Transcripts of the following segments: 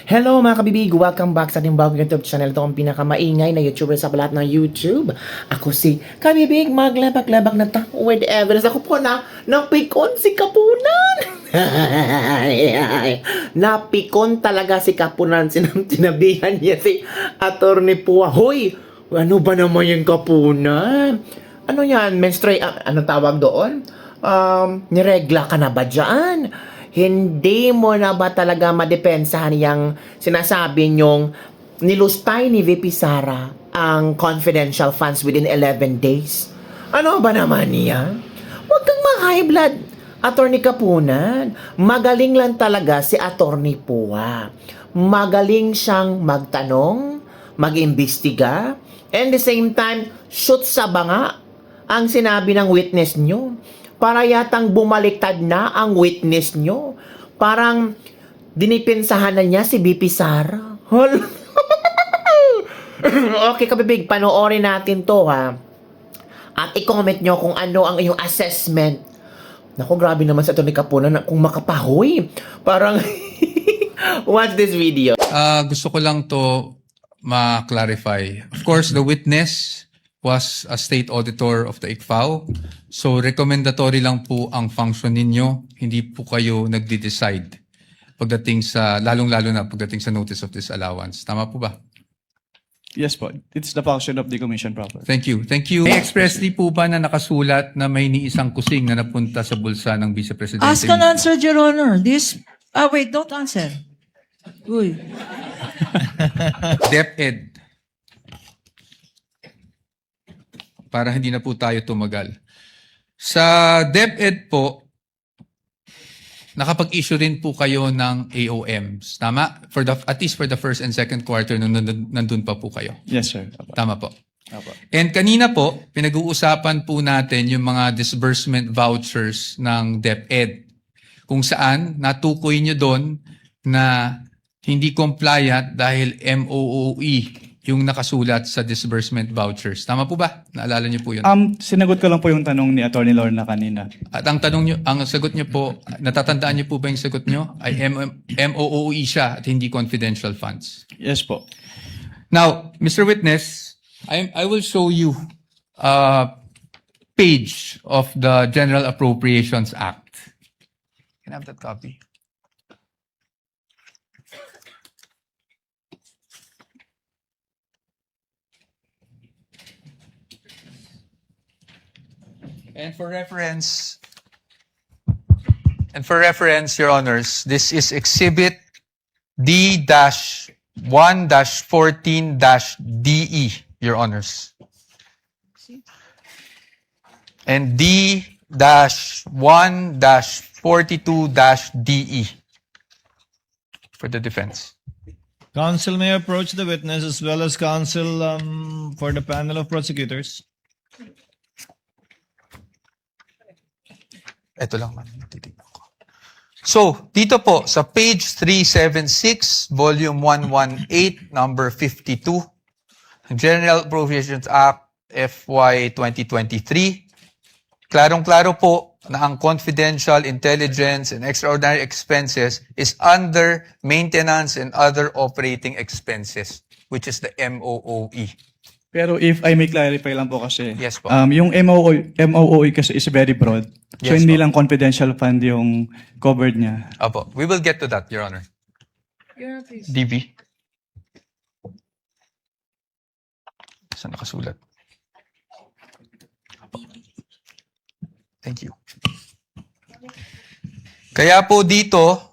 Hello mga kabibig! Welcome back sa ating bagong YouTube channel. Ito ang pinakamaingay na YouTuber sa lahat ng YouTube. Ako si Kabibig, maglabak-labak na with evidence. Ako po na napikon si Kapunan! Napikon talaga si Kapunan. Sinabihan niya si Attorney Pua. Hoy! Ano ba naman yung Kapunan? Ano yan? Ano tawag doon? Niregla ka na ba dyan? Hindi mo na ba talaga madepensahan yung sinasabi nyong nilustay ni VP Sara ang confidential funds within 11 days? Ano ba naman yan? Huwag kang ma-high blood, Attorney Kapunan. Magaling lang talaga si Attorney Pua. Magaling siyang magtanong, mag-imbestiga, and the same time, shoot sa banga ang sinabi ng witness nyo. Para yatang bumaliktad na ang witness nyo. Parang dinipensahan na niya si BP Sara. Okay, kabibig, panoorin natin to ha. At i-comment nyo kung ano ang iyong assessment. Naku, grabe naman sa ito ni Kapunan kung makapahoy. Parang, watch this video. Gusto ko lang to ma-clarify. Of course, the witness was a state auditor of the ICFAO. So, recommendatory lang po ang function ninyo. Hindi po kayo nagde-decide pagdating sa, lalong-lalo na pagdating sa notice of disallowance. Tama po ba? Yes po. It's the function of the commission proper. Thank you. Thank you. May expressly po ba na nakasulat na may niisang kusing na napunta sa bulsa ng Vice Presidente? Ask an answer, Your Honor. Wait, don't answer. Uy. DepEd. Para hindi na po tayo tumagal. Sa DepEd po, nakapag-issue rin po kayo ng AOMs. Tama? At least for the first and second quarter nung nandun pa po kayo. Yes, sir. Apo. Tama po. Apo. And kanina po, pinag-uusapan po natin yung mga disbursement vouchers ng DepEd. Kung saan, natukoy nyo doon na hindi compliant dahil MOOE yung nakasulat sa disbursement vouchers. Tama po ba? Naalala niyo po yun? Sinagot ko lang po yung tanong ni Attorney Lorna kanina. At ang sagot niyo po, natatandaan niyo po ba yung sagot niyo? Ay MOOE siya at hindi confidential funds. Yes po. Now, Mr. Witness, I will show you a page of the General Appropriations Act. Can I have that copy? And for reference, Your Honors, this is Exhibit D-1-14-DE, Your Honors. And D-1-42-DE for the defense. Counsel may approach the witness as well as counsel for the panel of prosecutors. Ito lang, ma'am. Titignan ko. So, dito po, sa page 376, volume 118, number 52, General Appropriations Act FY 2023, klarong-klaro po na ang confidential, intelligence, and extraordinary expenses is under maintenance and other operating expenses, which is the MOOE. Pero if I may clarify lang po kasi, Yes po. yung MOOE kasi is very broad. So Yes hindi po. lang confidential fund yung covered niya. Apo, we will get to that, Your Honor. Your Honor, please. DV. Saan nakasulat? Apo. Thank you. Kaya po dito,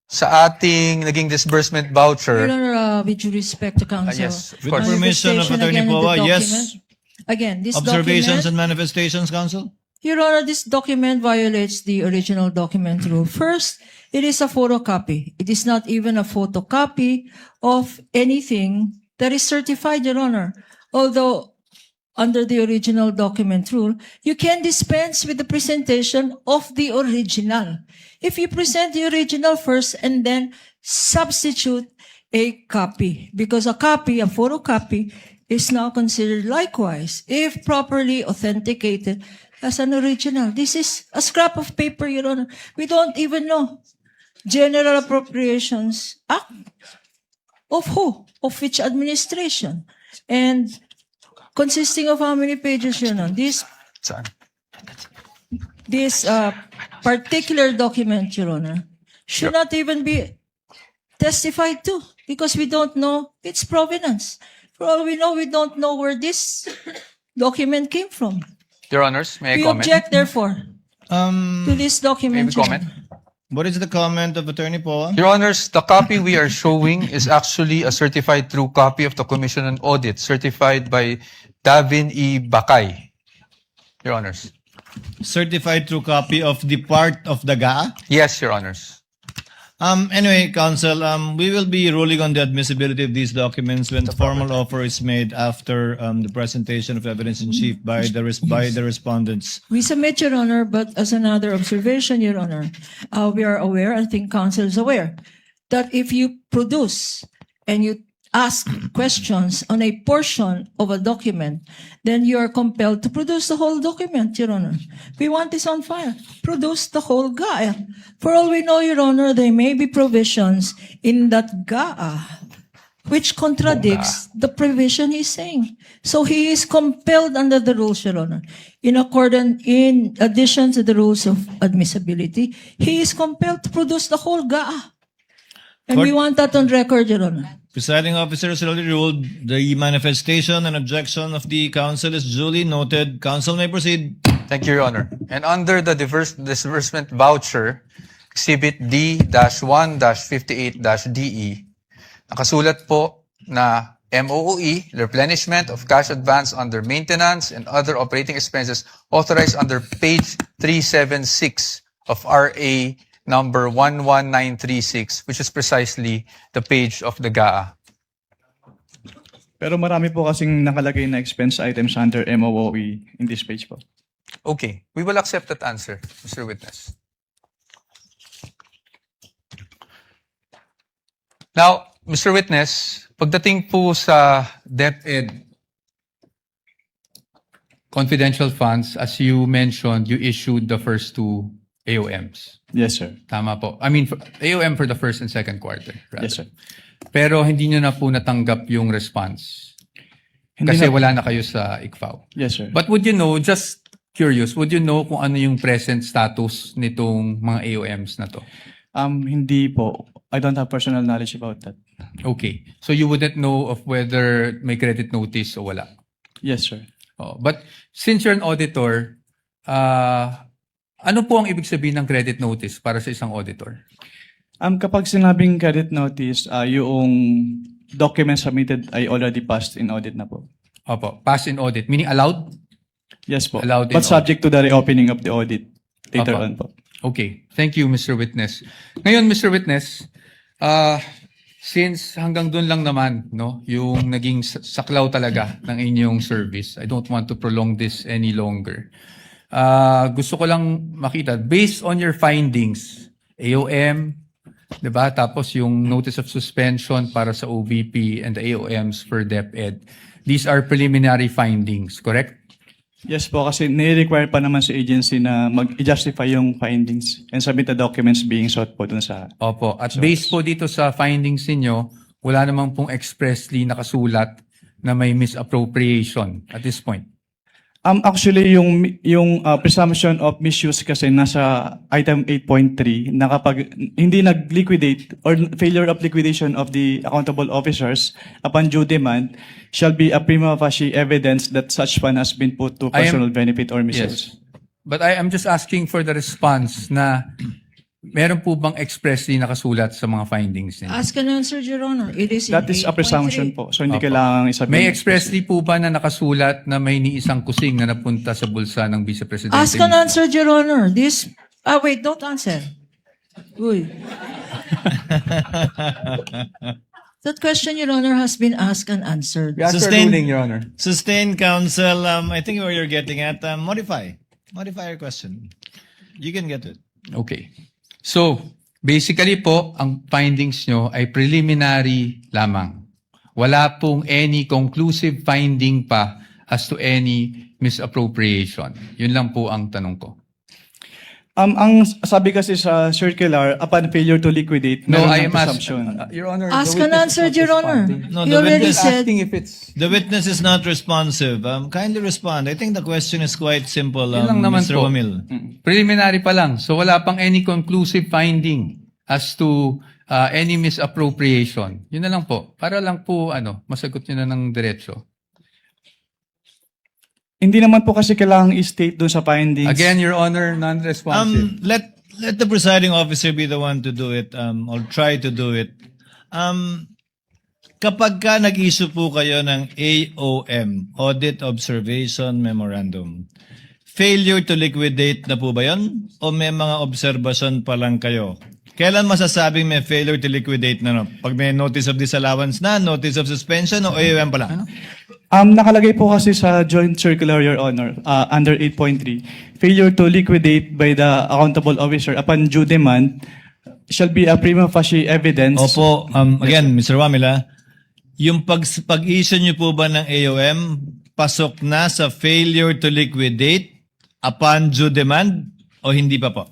sa ating naging disbursement voucher, Your Honor, with due respect to counsel. yes, of With course. permission of Manifestation Attorney again in the Poa, yes. document. Again, this Observations document, and manifestations, counsel? Your Honor, this document violates the original document rule. First, it is a photocopy. It is not even a photocopy of anything that is certified, Your Honor. Although, under the original document rule, you can dispense with the presentation of the original. If you present the original first and then substitute a copy, because a copy, a photocopy, is now considered likewise, if properly authenticated, as an original. This is a scrap of paper, Your Honor. We don't even know. General Appropriations Act Of who? Of which administration? And consisting of how many pages, Your Honor? Saan? This particular document, Your Honor, should not even be testified to because we don't know its provenance. For all we know, we don't know where this document came from. Your Honors, may I We comment? object, therefore, to this May document. we Your comment? Honor. What is the comment of Attorney Poa? Your Honors, the copy we are showing is actually a certified true copy of the Commission on Audit, certified by Davin E. Bakay. Your Honors. Certified true copy of the part of the GA? Yes, Your Honors. Anyway, Counsel, we will be ruling on the admissibility of these documents when the formal offer is made after the presentation of evidence in chief by the respondents. We submit, Your Honor, but as another observation, Your Honor, we are aware, I think counsel is aware, that if you produce and you ask questions on a portion of a document, then you are compelled to produce the whole document, Your Honor. We want this on file. Produce the whole GAA. For all we know, Your Honor, there may be provisions in that GAA which contradicts the provision he's saying. So he is compelled under the rules, Your Honor. In addition to the rules of admissibility, he is compelled to produce the whole GAA. And we want that on record, Your Honor. Presiding officer has already ruled the manifestation and objection of the counsel is duly noted. Counsel may proceed. Thank you, Your Honor. And under the disbursement voucher, Exhibit D-1-58-DE, nakasulat po na MOOE, replenishment of cash advance under maintenance and other operating expenses authorized under page 376 of RA number 11936, which is precisely the page of the GAA. Pero marami po kasing nakalagay na expense items under MOOE in this page po. Okay, we will accept that answer, Mr. Witness. Now, Mr. Witness, pagdating po sa DepEd confidential funds, as you mentioned, you issued the first two AOMs. Yes, sir. Tama po. I mean, AOM for the first and second quarter. Rather. Yes, sir. Pero hindi nyo na po natanggap yung response. Hindi Kasi na- wala na kayo sa ICFAO. Yes, sir. But would you know, just curious, would you know kung ano yung present status nitong mga AOMs na to? Hindi po. I don't have personal knowledge about that. Okay. So you wouldn't know of whether may credit notice o wala. Yes, sir. Oh, but since you're an auditor, ano po ang ibig sabihin ng credit notice para sa isang auditor? Kapag sinabing credit notice, yung document submitted ay already passed in audit na po. Opo, pass in audit, meaning allowed? Yes po. Allowed in But subject to the reopening of the audit later Apa. on po. Okay. Thank you, Mr. Witness. Ngayon, Mr. Witness, since hanggang doon lang naman, no, yung naging saklaw talaga ng inyong service, I don't want to prolong this any longer. Gusto ko lang makita, based on your findings, AOM, diba? Tapos yung notice of suspension para sa OVP and the AOMs for DepEd. These are preliminary findings, correct? Yes po, kasi nire-require pa naman sa agency na mag-justify yung findings and submit the documents being sought po dun sa... Opo. At based po dito sa findings ninyo, wala namang pong expressly nakasulat na may misappropriation at this point. Actually, yung presumption of misuse kasi nasa item 8.3 na kapag hindi nag-liquidate or failure of liquidation of the accountable officers upon due demand shall be a prima facie evidence that such fund has been put to I am- personal benefit or Yes. misuse. But I am just asking for the response na meron po bang expressly nakasulat sa mga findings ninyo? Ask and answer, Your Honor. It is in That is a 8.3. presumption po. So hindi Opo. kailangang isabihin. May expressly po ba na nakasulat na may ni isang kusing na napunta sa bulsa ng Vice Presidente? Ask and answer, Your Honor. Wait, don't answer. Uy. That question, Your Honor, has been asked and answered. We ask for Sustain- ruling, Your Honor. Sustained counsel, I think where you're getting at, modify your question. You can get it. Okay. So, basically po, ang findings nyo ay preliminary lamang. Wala pong any conclusive finding pa as to any misappropriation. Yun lang po ang tanong ko. Ang sabi kasi sa circular, upon failure to liquidate, No, meron I ng am presumption. Your Honor, Ask the and witness is answer, not Your Honor. responding. No, He the already witness- said, Asking if it's... The witness is not responsive. Kindly respond. I think the question is quite simple, Yun lang naman Mr. po. Wamil. Preliminary pa lang. So wala pang any conclusive finding as to any misappropriation. Yun na lang po. Para lang po, masagot nyo na ng diretso. Hindi naman po kasi kailangang i-state doon sa findings. Again, Your Honor, non-responsive. Let the presiding officer be the one to do it, or try to do it. Kapag ka nag-issue po kayo ng AOM, Audit Observation Memorandum, failure to liquidate na po ba yun? O may mga observation pa lang kayo? Kailan masasabing may failure to liquidate na? No? Pag may notice of disallowance na, notice of suspension, o AOM pa lang? Nakalagay po kasi sa joint circular, Your Honor, under 8.3, failure to liquidate by the accountable officer upon due demand shall be a prima facie evidence. Opo, again, Mr. Wamila, yung pag-issue niyo po ba ng AOM, pasok na sa failure to liquidate upon due demand o hindi pa po?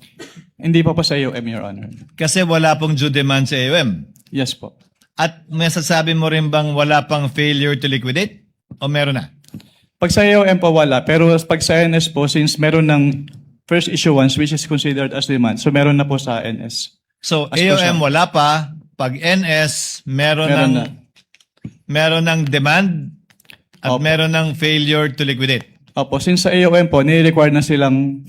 Hindi pa po sa AOM, Your Honor. Kasi wala pong due demand sa AOM. Yes po. At masasabi mo rin bang wala pang failure to liquidate? O meron na? Pag sa AOM po wala, pero pag sa NS po, since meron ng first issuance which is considered as demand, so meron na po sa NS. So, As po siya. AOM wala pa. Pag NS, meron Meron ng meron ng demand at Opo. meron ng failure to liquidate. Opo, since sa AOM po, nire-require na silang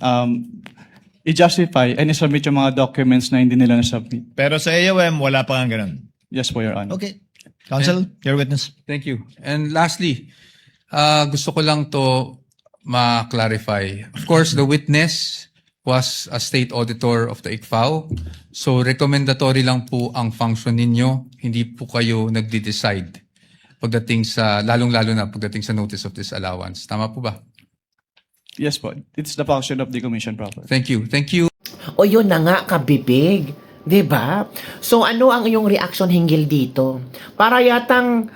i-justify and i-submit yung mga documents na hindi nila na-submit. Pero sa AOM, wala pa nga ganun. Yes po, Your Honor. Okay. Counsel, your witness. Thank you. And lastly, gusto ko lang to ma-clarify. Of course, the witness was a state auditor of the ICFAO. So, recommendatory lang po ang function ninyo. Hindi po kayo nagde-decide pagdating sa, lalong-lalo na pagdating sa notice of disallowance. Tama po ba? Yes po. It's the function of the commission proper. Thank you. Thank you. O yun na nga, kabibig. 'Di ba? So ano ang iyong reaction hinggil dito? Para yatang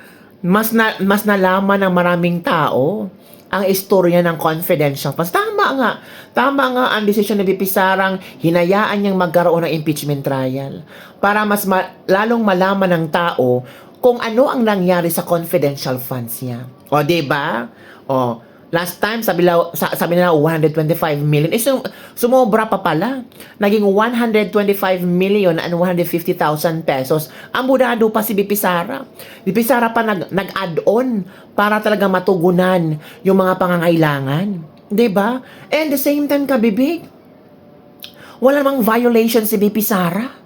mas nalaman ng maraming tao ang istorya ng confidential funds. Tama nga ang desisyon ni VP Sarang, hinayaan niyang magkaroon ng impeachment trial para mas lalong malaman ng tao kung ano ang nangyari sa confidential funds niya. O, 'di ba? O, last time, sabi nila 125 million. Sumobra pa pala. Naging 125 million and 150,000 pesos. Ang budado pa si BP Sara. BP Sara pa nag-add-on para talaga matugunan yung mga pangangailangan. 'Di ba? And the same time, kabibig, wala namang violation si BP Sara.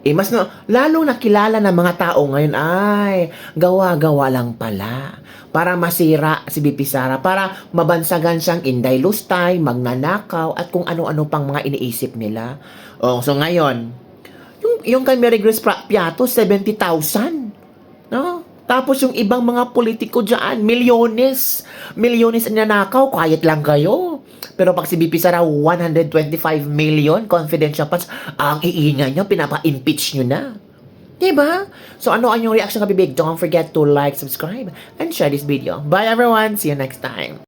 Mas lalo nakilala ng mga tao ngayon ay gawa-gawa lang pala para masira si BP Sara, para mabansagan siyang inday lustay, magnanakaw, at kung ano-ano pang mga iniisip nila. So ngayon, yung kay Mary Grace Piato, 70,000. No? Tapos yung ibang mga politiko dyan, milyones ang nanakaw, quiet lang kayo. Pero pag si BP Sara, 125 million confidential funds, ang iingay nyo, pinapa-impeach nyo na. Diba? So ano ang yung reaction, kabibig? Don't forget to like, subscribe, and share this video. Bye everyone! See you next time!